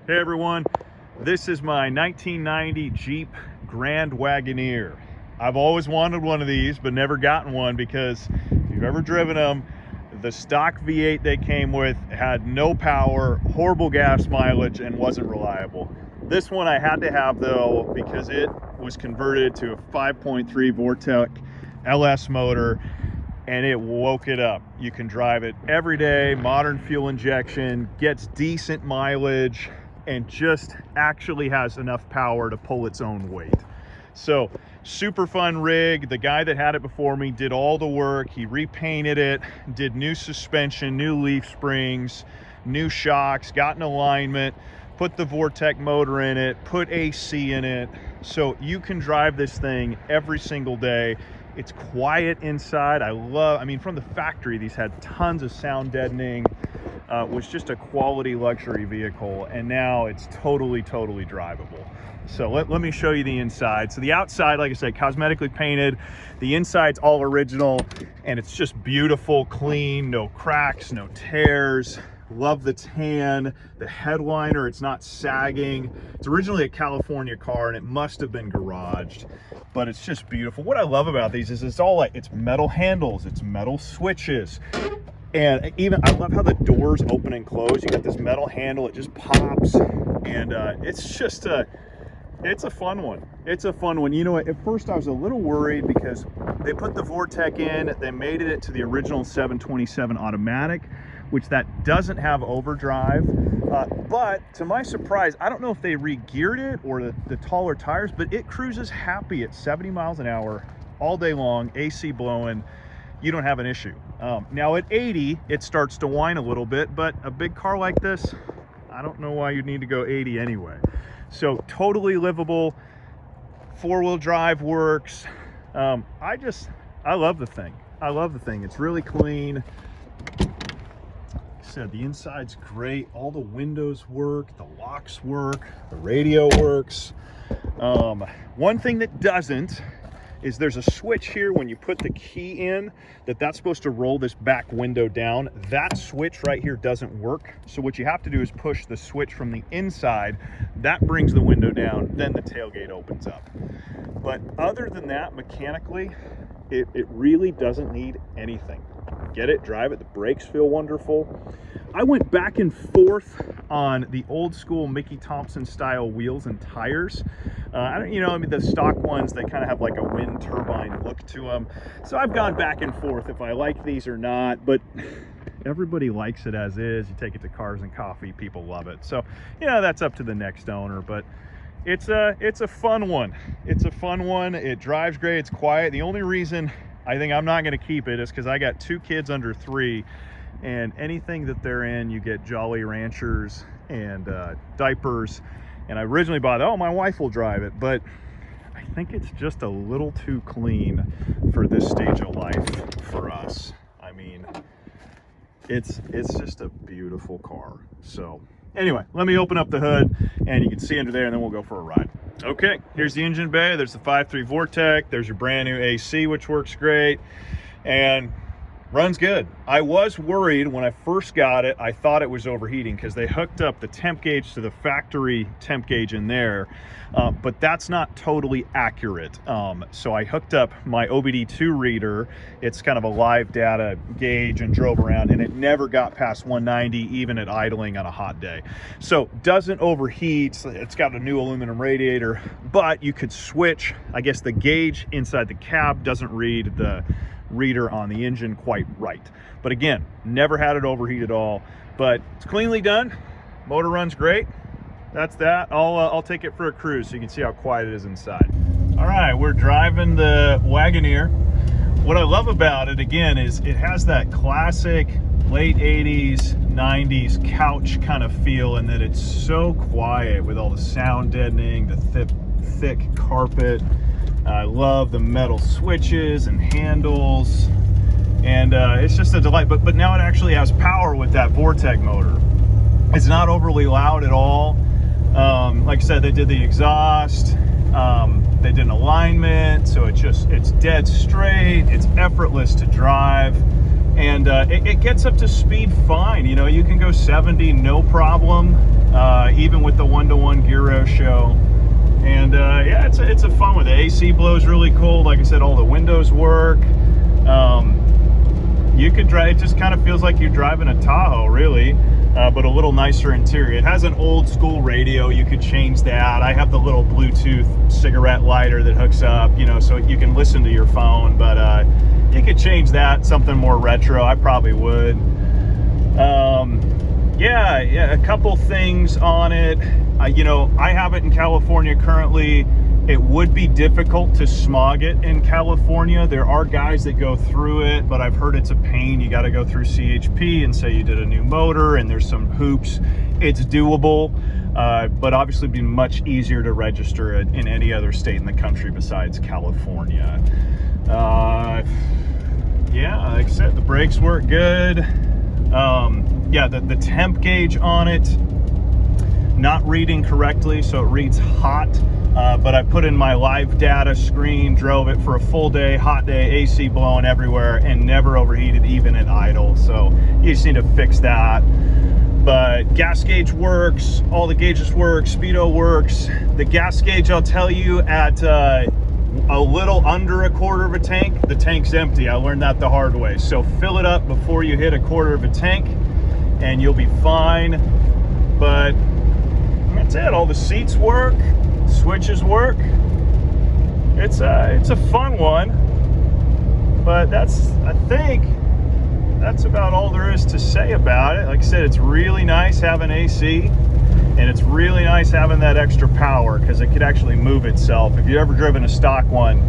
Hey everyone, this is my 1990 Jeep Grand Wagoneer. I've always wanted one of these, but never gotten one because if you've ever driven them, the stock V8 they came with had no power, horrible gas mileage, and wasn't reliable. This one I had to have though because it was converted to a 5.3 Vortec LS motor and it woke it up. You can drive it every day, modern fuel injection, gets decent mileage, and just actually has enough power to pull its own weight. So super fun rig. The guy that had it before me did all the work. He repainted it, did new suspension, new leaf springs, new shocks, got an alignment, put the Vortec motor in it, put AC in it. So you can drive this thing every single day. It's quiet inside. I mean, from the factory, these had tons of sound deadening. Was just a quality luxury vehicle, and now it's totally drivable. So let me show you the inside. So the outside, like I said, cosmetically painted. The inside's all original, and it's just beautiful, clean, no cracks, no tears. Love the tan, the headliner, it's not sagging. It's originally a California car and it must have been garaged, but it's just beautiful. What I love about these is it's metal handles, it's metal switches. And even, I love how the doors open and close. You got this metal handle, it just pops. And it's just it's a fun one. It's a fun one. You know, at first I was a little worried because they put the Vortec in, they made it to the original 727 automatic, which that doesn't have overdrive. But to my surprise, I don't know if they re-geared it or the taller tires, but it cruises happy at 70 miles an hour all day long, AC blowing. You don't have an issue. Now at 80, it starts to whine a little bit, but a big car like this, I don't know why you'd need to go 80 anyway. So totally livable, four-wheel drive works. I love the thing. I love the thing. It's really clean. Like I said, the inside's great. All the windows work, the locks work, the radio works. One thing that doesn't is there's a switch here when you put the key in that's supposed to roll this back window down. That switch right here doesn't work. So what you have to do is push the switch from the inside. That brings the window down, then the tailgate opens up. But other than that, mechanically, it really doesn't need anything. Get it, drive it, the brakes feel wonderful. I went back and forth on the old school Mickey Thompson style wheels and tires. I mean, the stock ones, they kind of have like a wind turbine look to them. So I've gone back and forth if I like these or not, but everybody likes it as is. You take it to Cars and Coffee, people love it. So, that's up to the next owner, but it's a fun one. It's a fun one. It drives great, it's quiet. The only reason I think I'm not going to keep it is because I got 2 kids under 3, and anything that they're in, you get Jolly Ranchers and diapers. And I originally bought, my wife will drive it, but I think it's just a little too clean for this stage of life for us. I mean, it's just a beautiful car. So anyway, let me open up the hood and you can see under there, and then we'll go for a ride. Okay, here's the engine bay. There's the 5.3 Vortec. There's your brand new AC, which works great and runs good. I was worried when I first got it. I thought it was overheating because they hooked up the temp gauge to the factory temp gauge in there, but that's not totally accurate. So I hooked up my OBD2 reader. It's kind of a live data gauge, and drove around, and it never got past 190 even at idling on a hot day. So doesn't overheat. It's got a new aluminum radiator, but you could switch. I guess the gauge inside the cab doesn't read the reader on the engine quite right. But again, never had it overheat at all, but it's cleanly done. Motor runs great. That's that. I'll take it for a cruise so you can see how quiet it is inside. All right, we're driving the Wagoneer. What I love about it, again, is it has that classic late 80s, 90s couch kind of feel, in that it's so quiet with all the sound deadening, the thick carpet. I love the metal switches and handles, and it's just a delight. But now it actually has power with that Vortec motor. It's not overly loud at all. Like I said, they did the exhaust, they did an alignment, so it's dead straight, it's effortless to drive, and it gets up to speed fine. You can go 70 no problem, even with at the 1-to-1 Gyro show. And yeah, it's a fun one. The AC blows really cold. Like I said, all the windows work. You could drive, it just kind of feels like you're driving a Tahoe, really, but a little nicer interior. It has an old school radio. You could change that. I have the little Bluetooth cigarette lighter that hooks up, you know, so you can listen to your phone, but you could change that, something more retro. I probably would. Yeah, a couple things on it. You know, I have it in California currently. It would be difficult to smog it in California. There are guys that go through it, but I've heard it's a pain. You got to go through CHP and say you did a new motor, and there's some hoops. It's doable, but obviously it'd be much easier to register it in any other state in the country besides California. Yeah, like I said, the brakes work good. Yeah, the temp gauge on it, not reading correctly, so it reads hot. But I put in my live data screen, drove it for a full day, hot day, AC blowing everywhere, and never overheated even at idle. So you just need to fix that. But gas gauge works, all the gauges work, speedo works. The gas gauge, I'll tell you, at a little under a quarter of a tank, the tank's empty. I learned that the hard way. So fill it up before you hit a quarter of a tank, and you'll be fine. But that's it. All the seats work. Switches work. It's a fun one, but I think that's about all there is to say about it. Like I said, it's really nice having AC, and it's really nice having that extra power because it could actually move itself. If you've ever driven a stock one,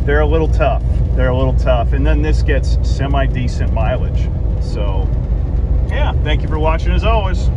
they're a little tough. And then this gets semi-decent mileage. So yeah, thank you for watching as always.